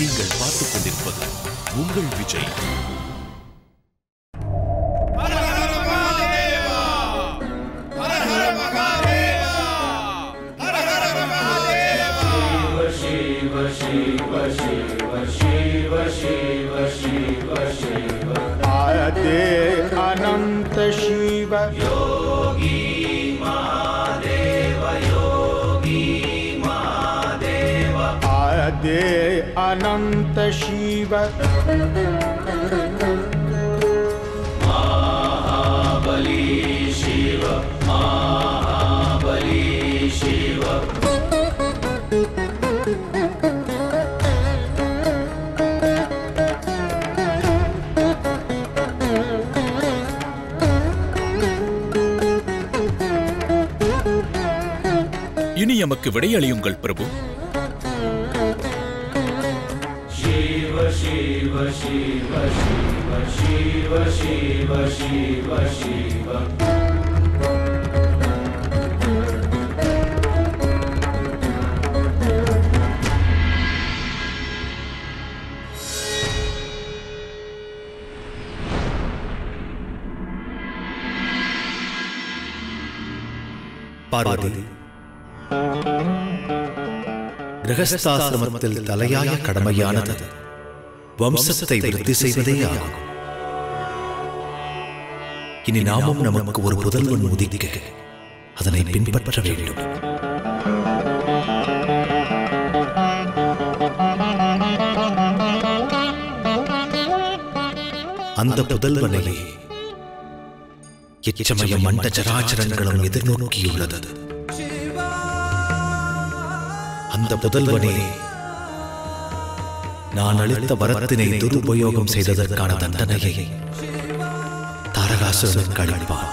நீங்கள் பார்த்துக் கொண்டிருப்பது உங்கள் விஜய். आदे अनंत शिव योगी महादेव आदे अनंत शिव महाबली शिव இனி எமக்கு விடையளியுங்கள் பிரபு. शिव शिव शिव शिव शिव शिव शिव शिव பார்வதி, கிரகஸ்தாசிரமத்தில் தலையாய கடமையானது வம்சத்தை விருத்தி செய்வதே ஆகும். இனி நாமும் நமக்கு ஒரு புதல்வன் உதிக்க அதனை பின்பற்ற வேண்டும். அந்த புதல்வனை எச்சமயம் மண்ட சராச்சரங்களும் எதிர்நோக்கியுள்ளது. அந்த புதல்வனே நான் அளித்த வரத்தினை துருபயோகம் செய்ததற்கான தண்டனையை தாரகாசுரனுக்கு அளிப்பான்.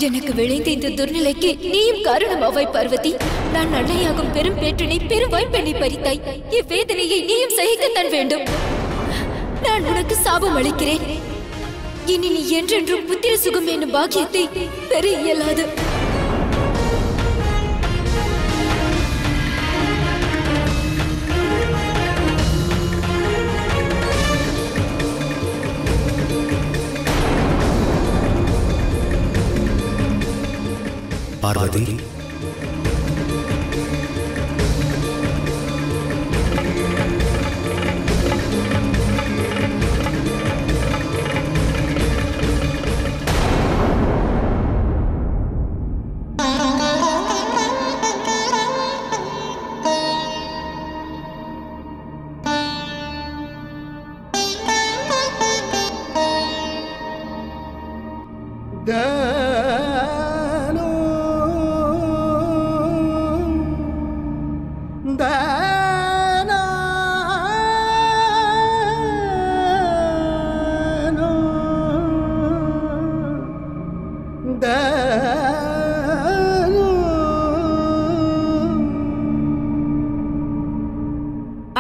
எனக்கு விளைந்த இந்த துர்நிலைக்கு நீயும் காரணமாவாய் பார்வதி. நான் அன்னையாகும் பெரும் பேற்றினை பெரும் வாய்ப்பெண்ணை பறித்தாய். இவ்வேதனையை நீயும் சகிக்கத்தான் வேண்டும். நான் உனக்கு சாபம் அளிக்கிறேன். இனி நீ என்றென்றும் புத்திர சுகம் என்னும் பாக்கியத்தை பெற இயலாது. பார்வதி,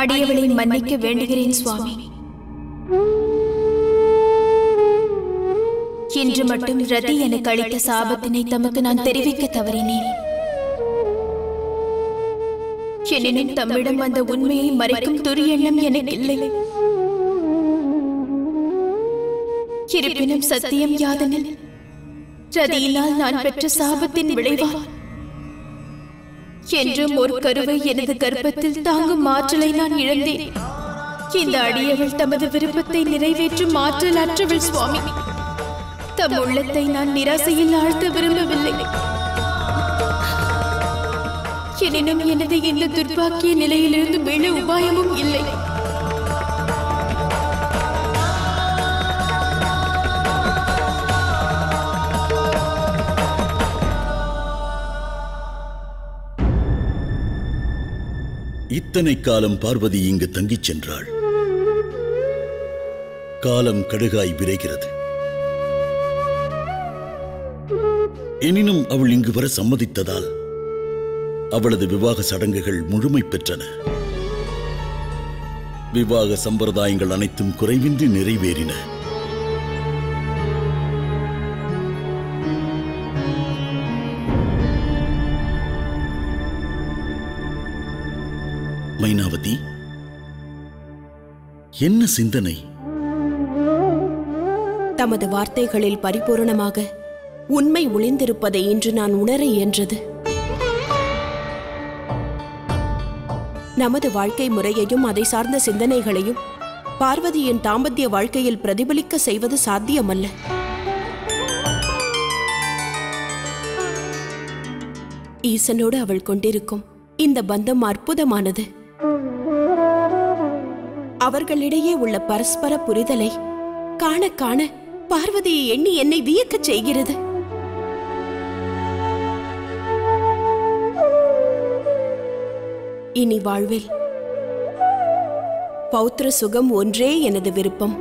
அடியவளை மன்னிக்க வேண்டுகிறேன் சுவாமி. இன்று மட்டும் ரதி எனக்கு அளித்த சாபத்தினை தமக்கு நான் தெரிவிக்க தவறினேன். எனினும் தம்மிடம் அந்த உண்மையை மறைக்கும் துரி எண்ணம் எனக்கு இல்லை. இருப்பினும் சத்தியம் யாதெனில் ரதியினால் நான் பெற்ற சாபத்தின் விளைவால் என்றும் ஒரு கருவை எனது கர்ப்பத்தில் தாங்கும் ஆற்றலை நான் இழந்தேன். இந்த அடியவள் தமது விருப்பத்தை நிறைவேற்றும் ஆற்றல் அற்றவள் சுவாமி. தம் உள்ளத்தை நான் நிராசையில் ஆழ்த்த விரும்பவில்லை. எனினும் எனது இந்த துர்பாக்கிய நிலையிலிருந்து மீள உபாயமும் இல்லை. இத்தனை காலம் பார்வதி இங்கு தங்கிச் சென்றாள். காலம் கடுகாய் விரைகிறது. எனினும் அவள் இங்கு வர சம்மதித்ததால் அவளது விவாக சடங்குகள் முழுமை பெற்றன. விவாக சம்பிரதாயங்கள் அனைத்தும் குறைவின்றி நிறைவேறின. மைனாவதி, என்ன சிந்தனை? தமது வார்த்தைகளில் பரிபூரணமாக உண்மை ஒளிந்திருப்பதை இன்று நான் உணர இயன்றது. நமது வாழ்க்கை முறையையும் அதை சார்ந்த சிந்தனைகளையும் பார்வதியின் தாம்பத்திய வாழ்க்கையில் பிரதிபலிக்க செய்வது சாத்தியமல்ல. ஈசனோடு அவள் கொண்டிருக்கும் இந்த பந்தம் அற்புதமானது. அவர்களிடையே உள்ள பரஸ்பர புரிதலை காண காண பார்வதியை எண்ணி என்னை வியக்கச் செய்கிறது. இனி வாழ்வில் பௌத்திர சுகம் ஒன்றே எனது விருப்பம்.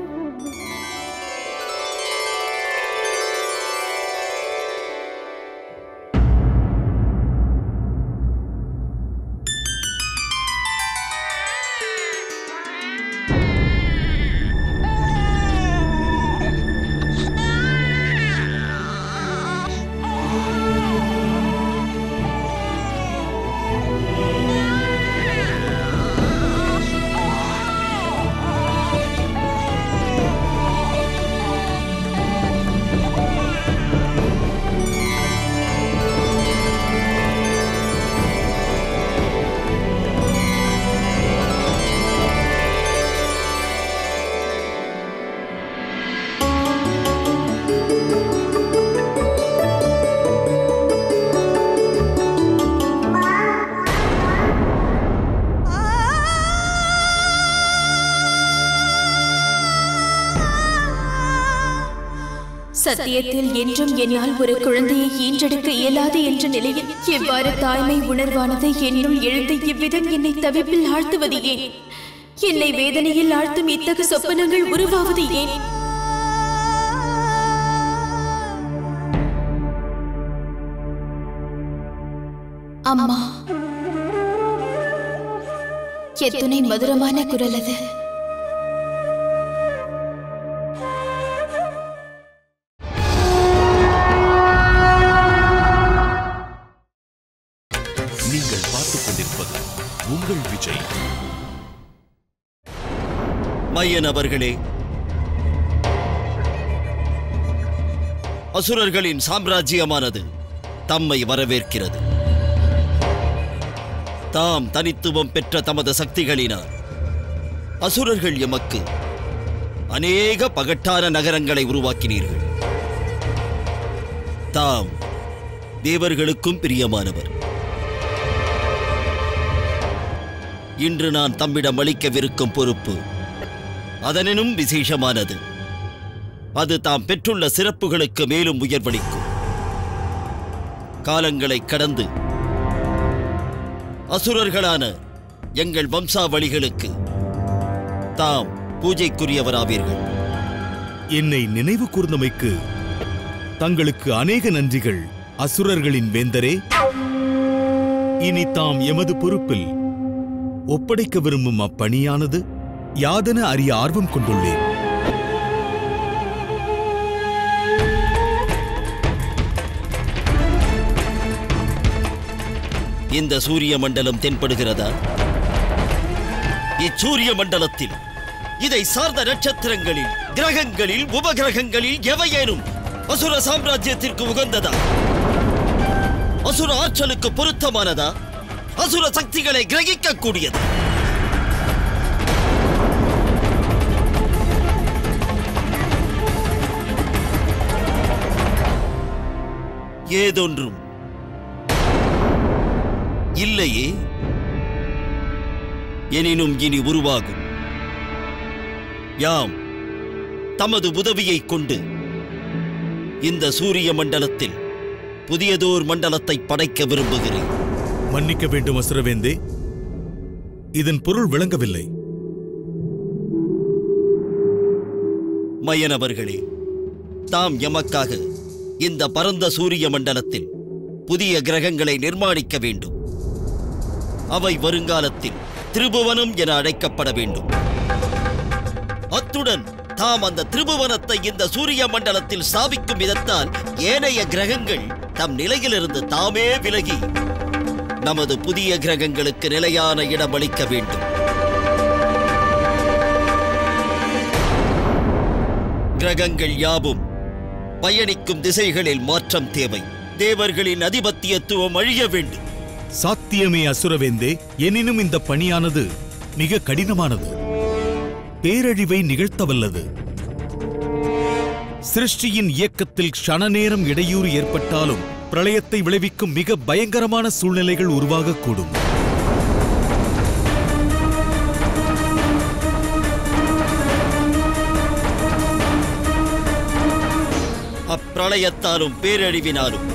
சத்தியத்தில் என்றும் என்னால் ஒரு குழந்தையை ஈன்றெடுக்க இயலாது என்ற நிலையில் எவ்வாறு தாய்மை உணர்வானது என்னுள் எழுந்து இவ்விதம் என்னை தவிப்பில் ஆழ்த்துவது ஏன்? என்னை வேதனையில் ஆழ்த்தும் இத்தகு சொப்பனங்கள் உருவாவது ஏன்? அம்மா, எத்துணை மதுரமான குரல் அது! நீங்கள் பார்த்துக் கொண்டிருப்பது உங்கள் விஜய். மையன் அவர்களே, அசுரர்களின் சாம்ராஜ்யமானது தம்மை வரவேற்கிறது. தாம் தனித்துவம் பெற்ற தமது சக்திகளினால் அசுரர்கள் எமக்கு அநேக பகட்டான நகரங்களை உருவாக்கினீர்கள். தாம் தேவர்களுக்கும் பிரியமானவர். இன்று நான் தம்மிடம் அளிக்கவிருக்கும் பொறுப்பு அதனினும் விசேஷமானது. அது தாம் பெற்றுள்ள சிறப்புகளுக்கு மேலும் உயர்வளிக்கும். காலங்களை கடந்து அசுரர்களான எங்கள் வம்சாவளிகளுக்கு தாம் பூஜைக்குரியவராவீர்கள். என்னை நினைவு கூர்ந்தமைக்கு தங்களுக்கு அநேக நன்றிகள் அசுரர்களின் வேந்தரே. இனி தாம் எமது பொறுப்பில் ஒப்படைக்க விரும்பும் அப்பணியானது யாதென அறிய ஆர்வம் கொண்டுள்ளேன். இந்த சூரிய மண்டலம் தென்படுகிறதா? இச்சூரிய மண்டலத்தில் இதை சார்ந்த நட்சத்திரங்களில், கிரகங்களில், உபகிரகங்களில் எவையேனும் அசுர சாம்ராஜ்யத்திற்கு உகந்ததா? அசுர ஆற்றலுக்கு பொருத்தமானதா? அசுர சக்திகளை கிரகிக்கக்கூடியது? ஏதொன்றும் இல்லையே. எனினும் இனி உருவாகும். யாம் தமது உதவியைக் கொண்டு இந்த சூரிய மண்டலத்தில் புதியதோர் மண்டலத்தை படைக்க விரும்புகிறேன். மன்னிக்க வேண்டும் அசுரவேந்தே, இதன் பொருள் விளங்கவில்லை. மையனவர்களே, தாம் எமக்காக இந்த பரந்த சூரிய மண்டலத்தில் புதிய கிரகங்களை நிர்மாணிக்க வேண்டும். அவை வருங்காலத்தில் திரிபுவனம் என அழைக்கப்பட வேண்டும். அத்துடன் தாம் அந்த திரிபுவனத்தை இந்த சூரிய மண்டலத்தில் ஸ்தாபிக்கும் விதத்தால் ஏனைய கிரகங்கள் தம் நிலையிலிருந்து தாமே விலகி நமது புதிய கிரகங்களுக்கு நிலையான இடம் அளிக்க வேண்டும். கிரகங்கள் யாவும் பயணிக்கும் திசைகளில் மாற்றம் தேவை. தேவர்களின் அதிபத்தியத்துவம் அழிய வேண்டும். சாத்தியமே அசுரவேந்தே. எனினும் இந்த பணியானது மிக கடினமானது, பேரழிவை நிகழ்த்தவல்லது. சிருஷ்டியின் இயக்கத்தில் க்ஷண நேரம் இடையூறு ஏற்பட்டாலும் பிரளயத்தை விளைவிக்கும் மிக பயங்கரமான சூழ்நிலைகள் உருவாகக்கூடும். அப்பிரளயத்தாலும் பேரழிவினாலும்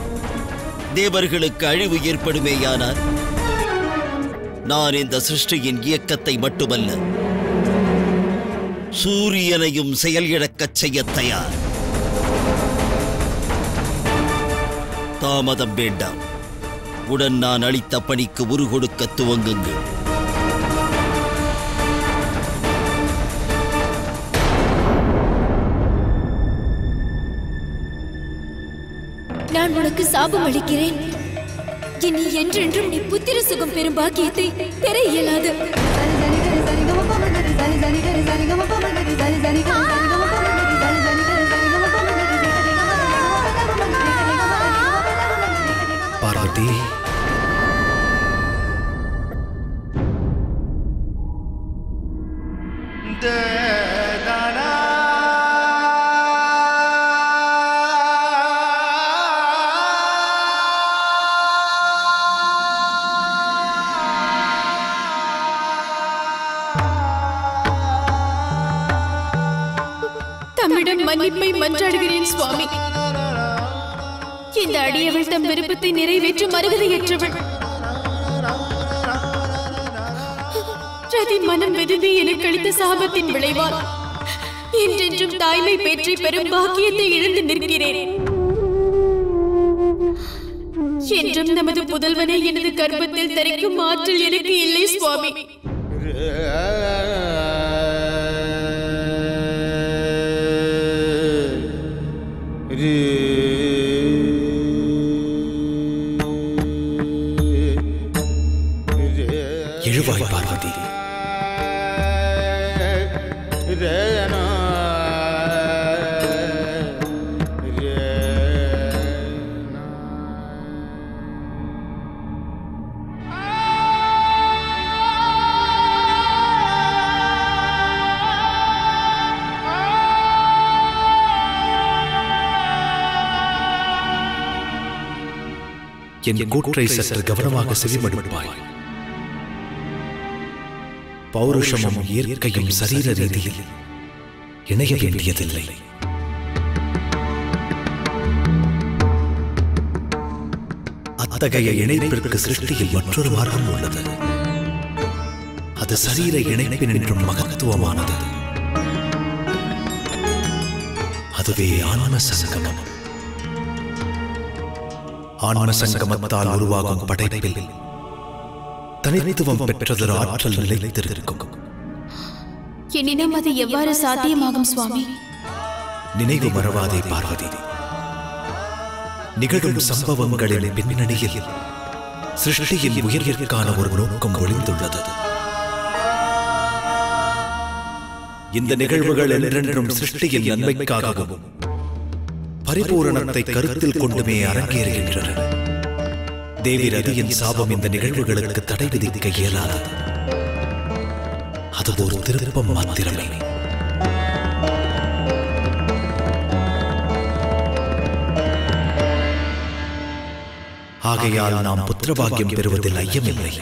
தேவர்களுக்கு அழிவு ஏற்படுமேயானார் நான் இந்த சிருஷ்டியின் இயக்கத்தை மட்டுமல்ல, சூரியனையும் செயலிழக்கச் செய்ய தயார். தாமதம் வேண்டாம். உடன் நான் அளித்த பணிக்கு உரு கொடுக்க துவங்குங்கள். நான் உனக்கு சாபம் அளிக்கிறேன். இனி என்றென்றும் நீ புத்திர சுகம் பெறும் பாக்கியத்தை பெற இயலாது. பார்வதி, தம்மிடம் மன்னிப்பை மன்றாடுகிறேன் சுவாமி. இந்த அடியவள் தம் விருப்பத்தை நிறைவேற்றும் அருகதையற்றவள். ரதி மனம் வெதும்பி எனக்கு அளித்த சாபத்தின் விளைவால் என்றென்றும் தாய்மை பேற்றை பெறும் பாக்கியத்தை இழந்து நிற்கிறேன். என்றும் நமது புதல்வனை எனது கர்ப்பத்தில் தரிக்கும் ஆற்றல் எனக்கு இல்லை சுவாமி. எழுவாய் பார்வதி. என் கூற்றை சற்று கவனமாக செவிமடுப்பாய். பௌருஷமும் இயற்கையும் சரீர ரீதியில் இணைய வேண்டியதில்லை. அத்தகைய இணைப்பிற்கு சிருஷ்டியில் மற்றொரு மார்க்கம் உள்ளது. அது சரீர இணைப்பின் என்றும் மகத்துவமானது. அதுவே ஆன்ம சங்கமம். ஆன்ம சங்கமத்தால் உருவாகும் படைப்பில் தனித்துவம் பெற்றதொரு ஆற்றல் நிலைத்திருக்கும். எனினும் அது எவ்வாறு சாத்தியமாகும் சுவாமி? நினைவு மறவாதே பார்வதி. நிகழும் சம்பவங்களின் பின்னணியில் சிருஷ்டியின் உயர்விற்கான ஒரு நோக்கம் ஒளிந்துள்ளது. இந்த நிகழ்வுகள் என்றென்றும் சிருஷ்டியின் நன்மைக்காகவும் பரிபூரணத்தை கருத்தில் கொண்டுமே அரங்கேறுகின்றன. தேவி ரதியின் சாபம் இந்த நிகழ்வுகளுக்கு தடை விதிக்க இயலாதது. அது ஒரு திருப்பம் மாத்திரமே. ஆகையால் நாம் புத்திரபாகியம் பெறுவதில் ஐயமில்லை.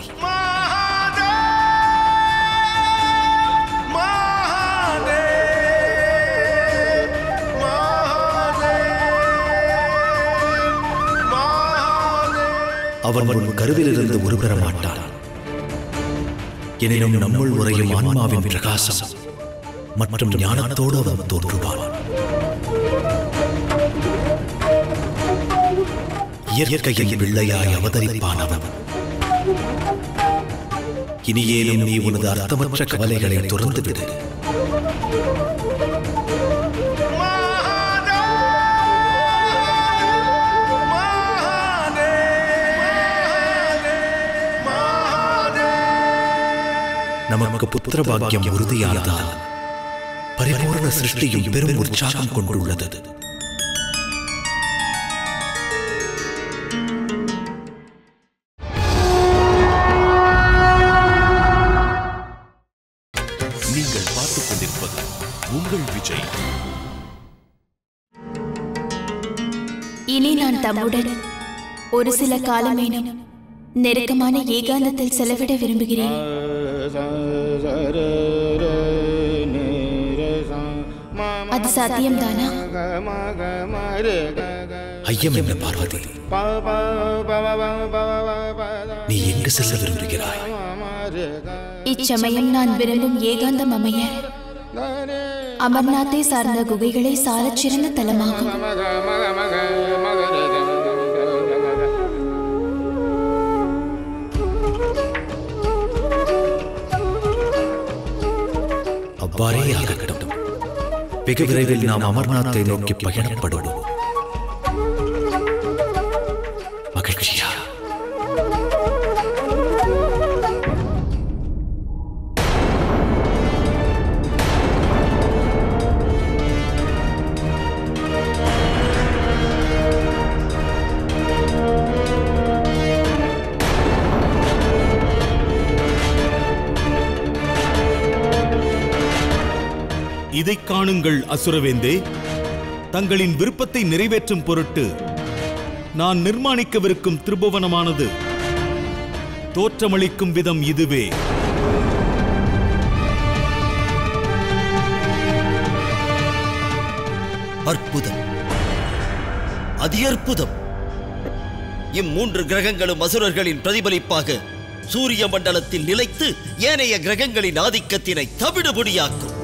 அவன் உன் கருவிலிருந்து உருபெற மாட்டான். எனினும் நம்முள் உறையும் ஆன்மாவின் பிரகாசம் மற்றும் ஞானத்தோடு அவன் தோன்றுவான். இயற்கையின் பிள்ளையாய் அவதரிப்பான் அவன். இனியேனும் நீ உனது அர்த்தமற்ற கவலைகளை துறந்துவிடு. நமக்கு புத்திர பாக்கியம் உறுதியானதால் பரிபூர்ண சிருஷ்டியும் பெரும் உற்சாகம் கொண்டுள்ளது. நீங்கள் பார்த்துக் கொண்டிருப்பது உங்கள் விஜய். இனி நான் தம்முடன் ஒரு சில காலமேனும் நெருக்கமான ஏகாந்தத்தில் செலவிட விரும்புகிறேன். அது சாத்தியம்தானா? ஐயம் என்ன பார்வதி, நீ எங்கு செல்ல விரும்புகிறாய்? இச்சமயம் நான் விரும்பும் ஏகாந்தம் அமைய அமர்நாத்தை சார்ந்த குகைகளை சாலச் சிறந்த தலமாகும். அவ்வாறே ஆகட்டும். வெகு விரைவில் நாம் அமர்நாத்தை நோக்கி பயணப்படுவோம். மகிழ்ச்சியா? இதைக் காணுங்கள் அசுரவேந்தே. தங்களின் விருப்பத்தை நிறைவேற்றும் பொருட்டு நான் நிர்மாணிக்கவிருக்கும் திரிபுவனமானது தோற்றமளிக்கும் விதம் இதுவே. அற்புதம், அதி அற்புதம். இம்மூன்று கிரகங்களும் அசுரர்களின் பிரதிபலிப்பாக சூரிய மண்டலத்தில் நிலைத்து ஏனைய கிரகங்களின் ஆதிக்கத்தினை தவிடுபொடியாக்கும்.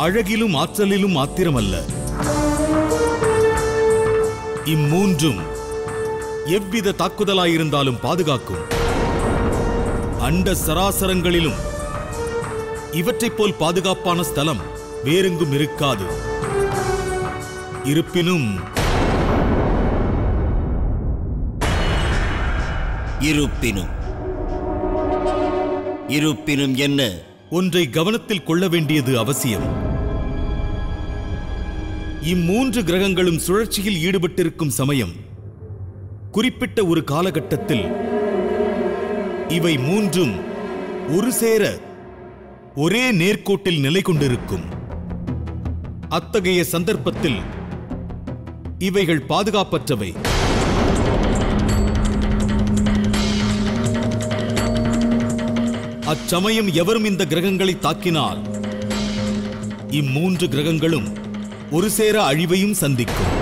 அழகிலும் ஆற்றலிலும் மாத்திரமல்ல, இம்மூன்றும் எவ்வித தாக்குதலாயிருந்தாலும் பாதுகாக்கும். அண்ட சராசரங்களிலும் இவற்றைப் போல் பாதுகாப்பான ஸ்தலம் வேறெங்கும் இருக்காது. இருப்பினும் இருப்பினும் என்ன? ஒன்றை கவனத்தில் கொள்ள வேண்டியது அவசியம். இம்மூன்று கிரகங்களும் சுழற்சியில் ஈடுபட்டிருக்கும் சமயம், குறிப்பிட்ட ஒரு காலகட்டத்தில் இவை மூன்றும் ஒரு சேர ஒரே நேர்கோட்டில் நிலை கொண்டிருக்கும். அத்தகைய சந்தர்ப்பத்தில் இவைகள் பாதுகாப்பற்றவை. அச்சமயம் எவரும் இந்த கிரகங்களை தாக்கினால் இம்மூன்று கிரகங்களும் ஒரு சேர அழிவையும் சந்திக்கும்.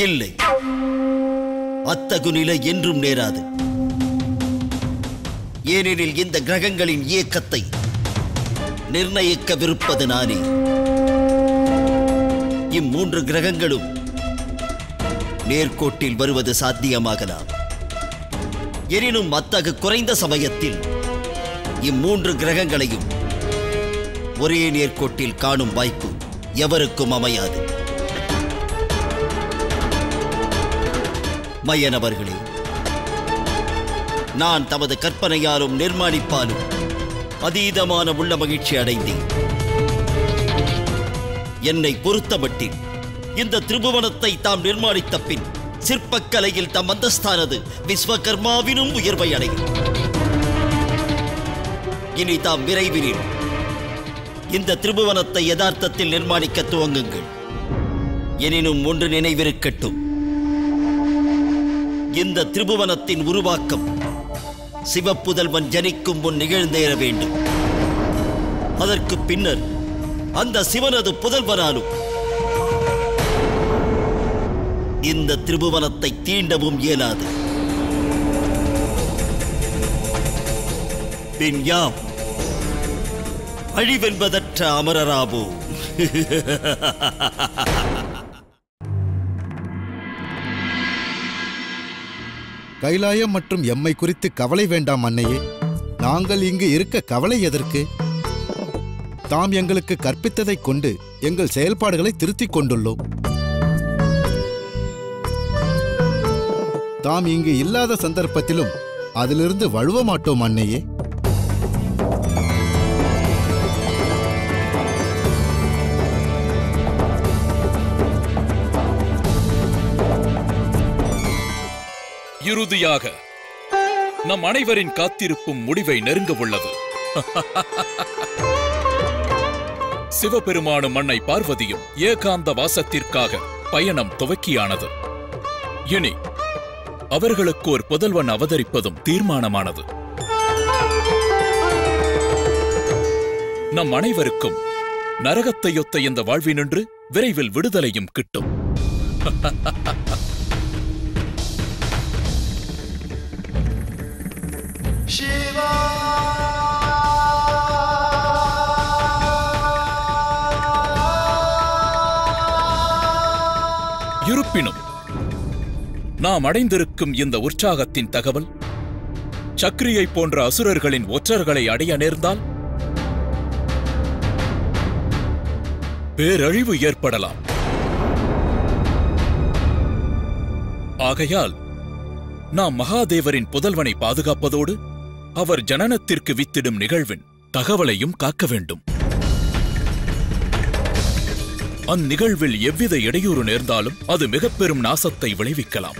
இல்லை, அத்தகு நிலை என்றும் நேராது. ஏனெனில் இந்த கிரகங்களின் இயக்கத்தை நிர்ணயிக்கவிருப்பது நானே. இம்மூன்று கிரகங்களும் நேர்கோட்டில் வருவது சாத்தியமாகலாம். எனினும் அத்தகு குறைந்த சமயத்தில் இம்மூன்று கிரகங்களையும் ஒரே நேர்கோட்டில் காணும் வாய்ப்பு எவருக்கும் அமையாது. மையனவர்களே, நான் தமது கற்பனையாலும் நிர்மாணிப்பாலும் அதீதமான உள்ள மகிழ்ச்சி அடைந்தேன். என்னை பொறுத்தமட்டில் இந்த திரிபுவனத்தை தாம் நிர்மாணித்த பின் சிற்பக்கலையில் தம் அந்தஸ்தானது விஸ்வகர்மாவினும் உயர்வை அடையும். இனி தாம் விரைவில் இந்த திரிபுவனத்தை யதார்த்தத்தில் நிர்மாணிக்க துவங்குங்கள். எனினும் ஒன்று நினைவிருக்கட்டும், இந்த திரிபுவனத்தின் உருவாக்கம் சிவப்புதல்வன் ஜனிக்கும் முன் நிகழ்ந்தேற வேண்டும். அதற்கு பின்னர் அந்த சிவனது புதல்வனாலும் இந்த திரிபுவனத்தை தீண்டவும் இயலாது. பின் யாம் அழிவென்பதற்ற அமரராபோ. கைலாயம் மற்றும் எம்மை குறித்து கவலை வேண்டாம் அன்னையே. நாங்கள் இங்கு இருக்க கவலை எதற்கு? தாம் எங்களுக்கு கற்பித்ததைக் கொண்டு எங்கள் செயல்பாடுகளை திருத்திக் கொண்டுள்ளோம். தாம் இங்கு இல்லாத சந்தர்ப்பத்திலும் அதிலிருந்து வழுவ மாட்டோம் அன்னையே. இறுதியாக நம் அனைவரின் காத்திருப்பும் முடிவை நெருங்க உள்ளது. சிவபெருமானும் அன்னை பார்வதியும் ஏகாந்த வாசத்திற்காக பயணம் துவக்கியானது. இனி அவர்களுக்கு ஒரு புதல்வன் அவதரிப்பதும் தீர்மானமானது. நம் அனைவருக்கும் நரகத்தையொத்த இந்த வாழ்வினின்று விரைவில் விடுதலையும் கிட்டும். இருப்பினும் நாம் அடைந்திருக்கும் இந்த உற்சாகத்தின் தகவல் சக்ரியை போன்ற அசுரர்களின் ஒற்றர்களை அடைய நேர்ந்தால் பேரழிவு ஏற்படலாம். ஆகையால் நாம் மகாதேவரின் புதல்வனை பாதுகாப்பதோடு அவர் ஜனனத்திற்கு வித்திடும் நிகழ்வின் தகவலையும் காக்க வேண்டும். அந்நிகழ்வில் எவ்வித இடையூறு நேர்ந்தாலும் அது மிகப்பெரும் நாசத்தை விளைவிக்கலாம்.